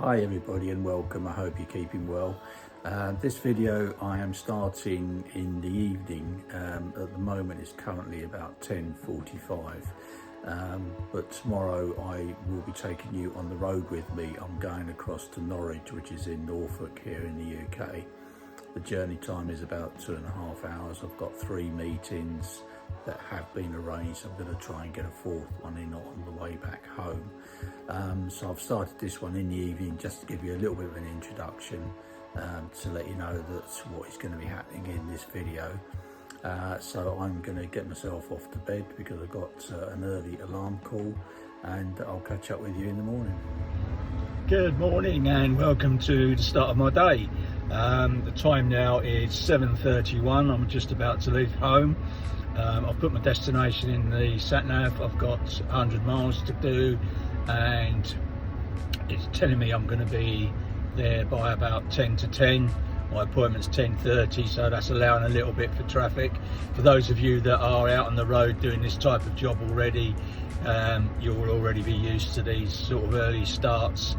Hi everybody and welcome. I hope you're keeping well. This video I am starting in the evening. At the moment it's currently about 10:45, but tomorrow I will be taking you on the road with me. I'm going across to Norwich, which is in Norfolk here in the UK. The journey time is about 2.5 hours. I've got 3 meetings that have been arranged. I'm going to try and get a 4th one in on the way back home. So I've started this one in the evening just to give you a little bit of an introduction, to let you know that's what is going to be happening in this video. So I'm going to get myself off to bed because I've got an early alarm call, and I'll catch up with you in the morning. Good morning and welcome to the start of my day. The time now is 7:31. I'm just about to leave home. I've put my destination in the sat nav. I've got 100 miles to do and it's telling me I'm going to be there by about 10 to 10. My appointment's 10:30, so that's allowing a little bit for traffic. For those of you that are out on the road doing this type of job already, you will already be used to these sort of early starts.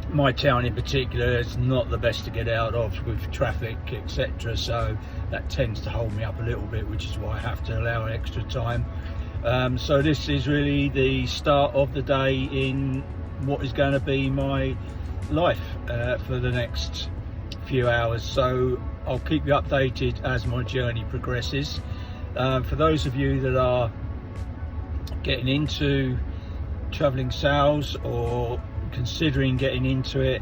My town in particular is not the best to get out of with traffic, etc., so that tends to hold me up a little bit, which is why I have to allow extra time. So this is really the start of the day in what is going to be my life for the next few hours, so I'll keep you updated as my journey progresses. For those of you that are getting into travelling sales or considering getting into it,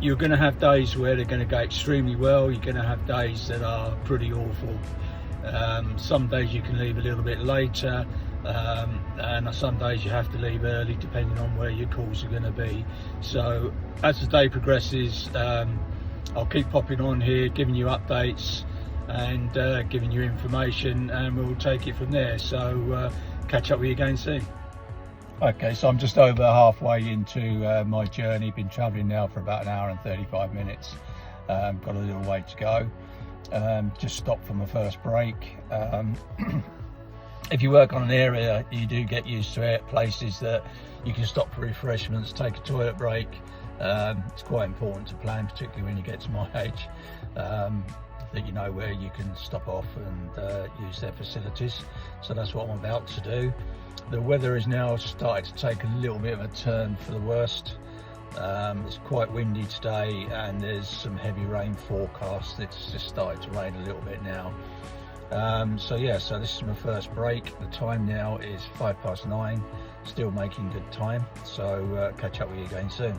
you're going to have days where they're going to go extremely well. You're going to have days that are pretty awful. Some days you can leave a little bit later, and some days you have to leave early depending on where your calls are going to be. So as the day progresses, I'll keep popping on here, giving you updates and giving you information, and we'll take it from there. So catch up with you again soon. Okay, so I'm just over halfway into my journey. Been travelling now for about 1 hour and 35 minutes. Got a little way to go. Just stopped for my first break. If you work on an area, you do get used to it. Places that you can stop for refreshments, take a toilet break. It's quite important to plan, particularly when you get to my age, that you know where you can stop off and use their facilities. So that's what I'm about to do. The weather is now started to take a little bit of a turn for the worst. It's quite windy today and there's some heavy rain forecast. It's just started to rain a little bit now. So this is my first break. The time now is 9:05, still making good time. So catch up with you again soon.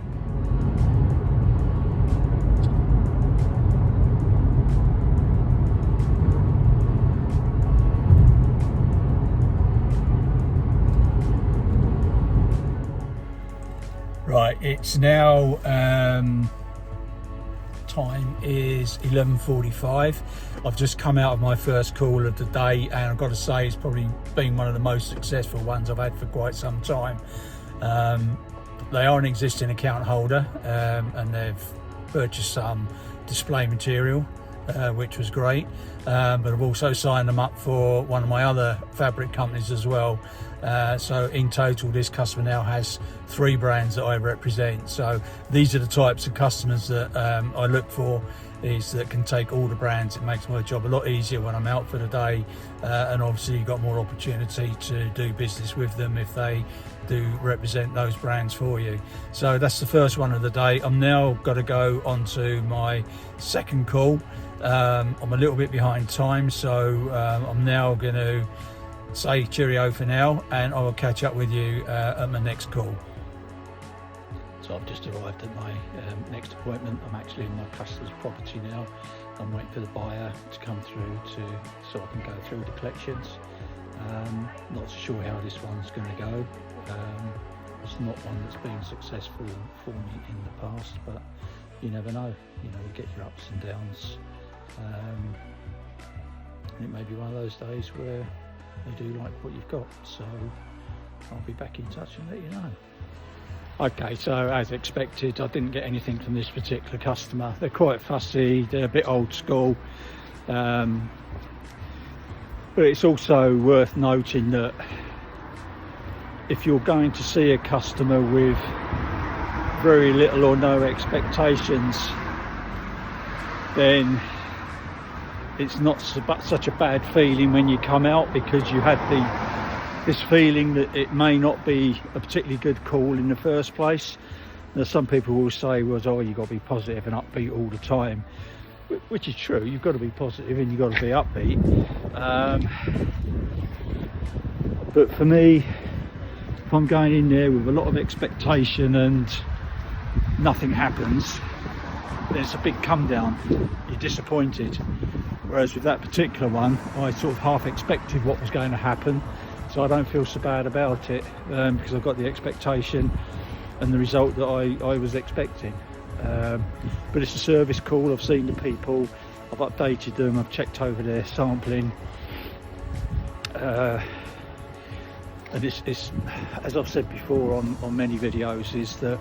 Right, it's now time is 11:45. I've just come out of my first call of the day, and I've got to say it's probably been one of the most successful ones I've had for quite some time. They are an existing account holder, and they've purchased some display material, which was great, but I've also signed them up for one of my other fabric companies as well. So in total this customer now has 3 brands that I represent. So these are the types of customers that I look for, is that can take all the brands. It makes my job a lot easier when I'm out for the day, and obviously you've got more opportunity to do business with them if they do represent those brands for you. So that's the first one of the day. I'm now got to go on to my second call. I'm a little bit behind time, so I'm now going to say cheerio for now, and I will catch up with you at my next call. So I've just arrived at my next appointment. I'm actually in my customer's property now. I'm waiting for the buyer to come through so I can go through the collections. Not sure how this one's going to go. It's not one that's been successful for me in the past, but you never know. You get your ups and downs. And it may be one of those days where they do like what you've got, so I'll be back in touch and let you know. Okay, so as expected, I didn't get anything from this particular customer. They're quite fussy, they're a bit old school, but it's also worth noting that if you're going to see a customer with very little or no expectations, then it's not such a bad feeling when you come out, because you had this feeling that it may not be a particularly good call in the first place. Now, some people will say, well, oh, you've got to be positive and upbeat all the time, which is true. You've got to be positive and you've got to be upbeat. But for me, if I'm going in there with a lot of expectation and nothing happens, then it's a big come down. You're disappointed. Whereas with that particular one, I sort of half expected what was going to happen, so I don't feel so bad about it, because I've got the expectation and the result that I was expecting. But it's a service call. I've seen the people, I've updated them, I've checked over their sampling, and it's as I've said before on many videos, is that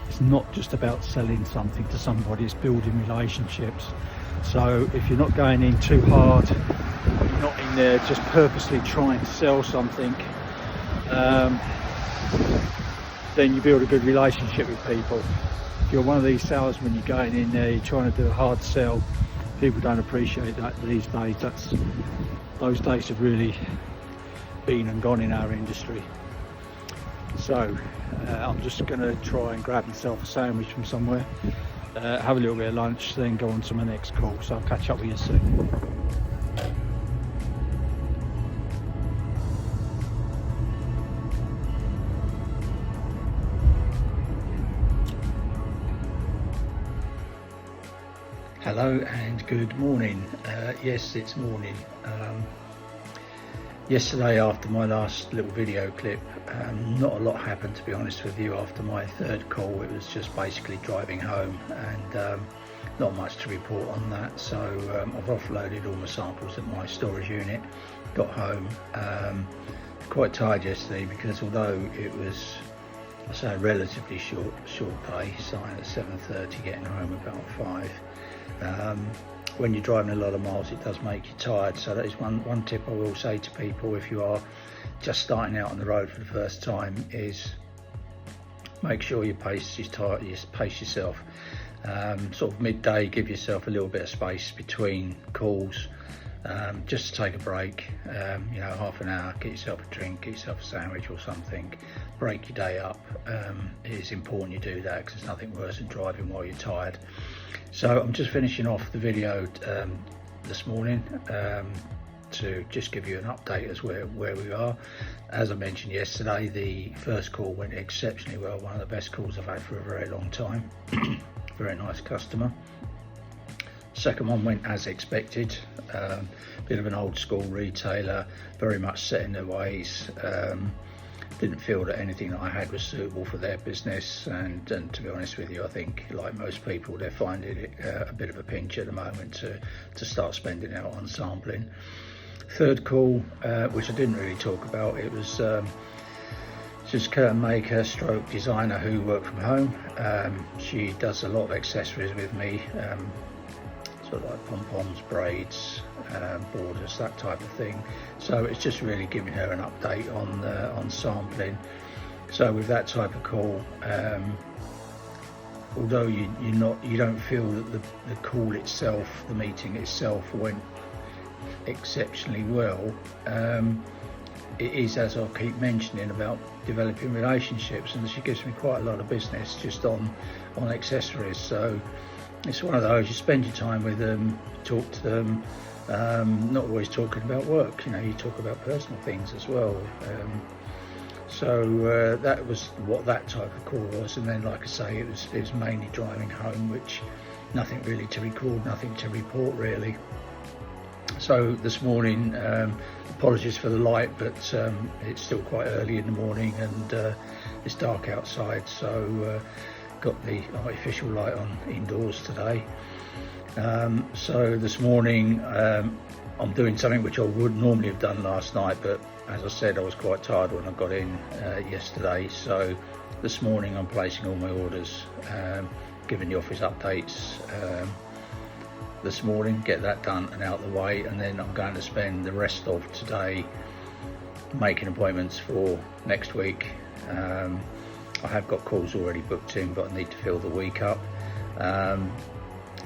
it's not just about selling something to somebody, it's building relationships. So if you're not going in too hard, you're not in there just purposely trying to sell something, then you build a good relationship with people. If you're one of these salesmen, you're going in there, you're trying to do a hard sell, people don't appreciate that these days. Those days have really been and gone in our industry. So I'm just going to try and grab myself a sandwich from somewhere, have a little bit of lunch, then go on to my next call. So I'll catch up with you soon. Hello and good morning. Yes, it's morning. Yesterday, after my last little video clip, not a lot happened, to be honest with you. After my third call, it was just basically driving home, and not much to report on that. So I've offloaded all my samples at my storage unit, got home. Quite tired yesterday, because although it was, I say, a relatively short day, starting at 7:30, getting home about 5. When you're driving a lot of miles, it does make you tired. So that is one tip I will say to people if you are just starting out on the road for the first time, is make sure you pace yourself. Sort of midday, give yourself a little bit of space between calls, just to take a break, half an hour, get yourself a drink, get yourself a sandwich or something, break your day up. It is important you do that, because there's nothing worse than driving while you're tired. So I'm just finishing off the video this morning to just give you an update as where we are. As I mentioned yesterday, the first call went exceptionally well, one of the best calls I've had for a very long time. Very nice customer. Second one went as expected, bit of an old school retailer, very much set in their ways. Didn't feel that anything that I had was suitable for their business, and to be honest with you, I think like most people, they're finding it a bit of a pinch at the moment to start spending out on sampling. Third call, which I didn't really talk about, it was just curtain maker stroke designer who worked from home. She does a lot of accessories with me, sort of like pom-poms, braids, borders, that type of thing. So it's just really giving her an update on sampling. So with that type of call, although you don't feel that the call itself, the meeting itself, went exceptionally well, it is, as I keep mentioning, about developing relationships, and she gives me quite a lot of business just on accessories. So it's one of those, you spend your time with them, talk to them, not always talking about work, you talk about personal things as well. So that was what that type of call was. And then, like I say, it was mainly driving home, which nothing really to record, nothing to report really. So this morning, apologies for the light, but it's still quite early in the morning, and it's dark outside, so got the artificial light on indoors today. So this morning I'm doing something which I would normally have done last night, but as I said, I was quite tired when I got in yesterday. So this morning I'm placing all my orders, giving the office updates this morning, get that done and out of the way, and then I'm going to spend the rest of today making appointments for next week. I have got calls already booked in, but I need to fill the week up.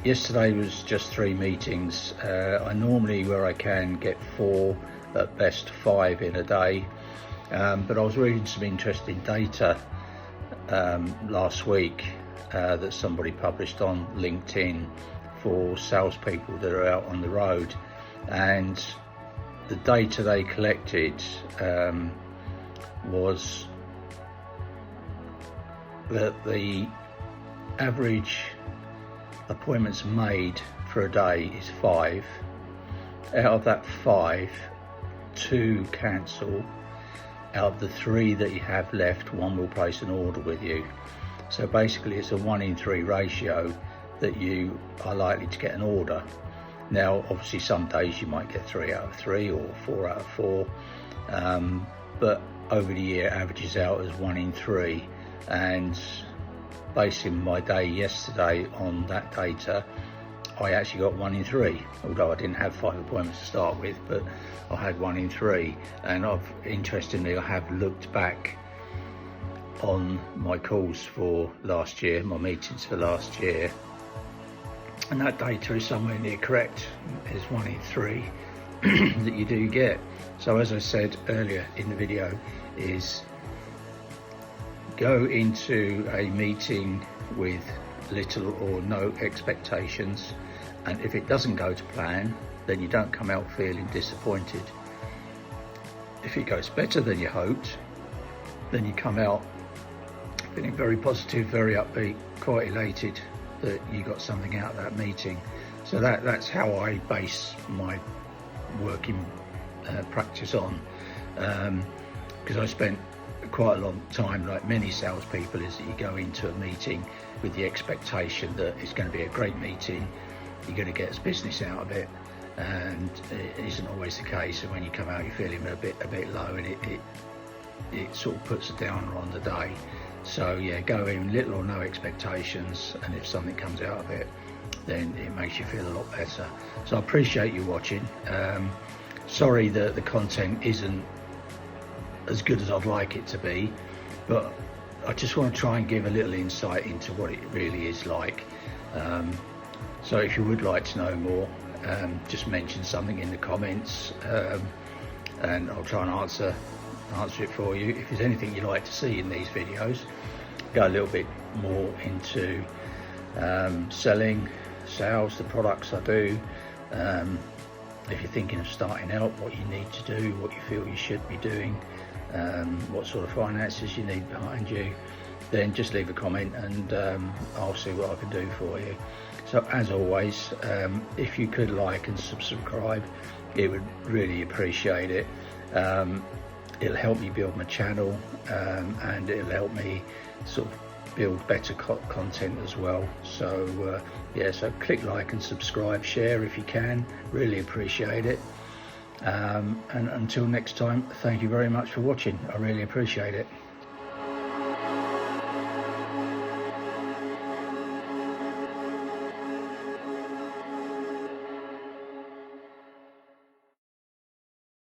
Yesterday was just 3 meetings. I normally, where I can, get 4, at best 5 in a day. But I was reading some interesting data last week that somebody published on LinkedIn for salespeople that are out on the road, and the data they collected was that the average appointments made for a day is 5. Out of that 5, 2 cancel. Out of the 3 that you have left, 1 will place an order with you. So basically it's a 1 in 3 ratio that you are likely to get an order. Now obviously some days you might get 3 out of 3 or 4 out of 4, but over the year averages out as 1 in 3. And basing my day yesterday on that data, I actually got 1 in 3, although I didn't have 5 appointments to start with, but I had 1 in 3. And interestingly, I have looked back on my calls for last year, my meetings for last year, and that data is somewhere near correct. It's 1 in 3 that you do get. So as I said earlier in the video, is go into a meeting with little or no expectations, and if it doesn't go to plan, then you don't come out feeling disappointed. If it goes better than you hoped, then you come out feeling very positive, very upbeat, quite elated that you got something out of that meeting. So that's how I base my working practice on, because I spent quite a long time, like many salespeople, is that you go into a meeting with the expectation that it's going to be a great meeting, you're going to get business out of it, and it isn't always the case. And when you come out, you're feeling a bit low, and it sort of puts a downer on the day. So yeah, go in little or no expectations, and if something comes out of it, then it makes you feel a lot better. So I appreciate you watching. Sorry that the content isn't as good as I'd like it to be, but I just want to try and give a little insight into what it really is like. So if you would like to know more, just mention something in the comments, and I'll try and answer it for you. If there's anything you'd like to see in these videos, go a little bit more into selling, sales, the products I do. If you're thinking of starting out, what you need to do, what you feel you should be doing, what sort of finances you need behind you, then just leave a comment, and I'll see what I can do for you. So as always, if you could like and subscribe, it would really appreciate it. It'll help me build my channel, and it'll help me sort of build better content as well. So yeah, so click like and subscribe, share if you can, really appreciate it. And until next time, thank you very much for watching. I really appreciate it.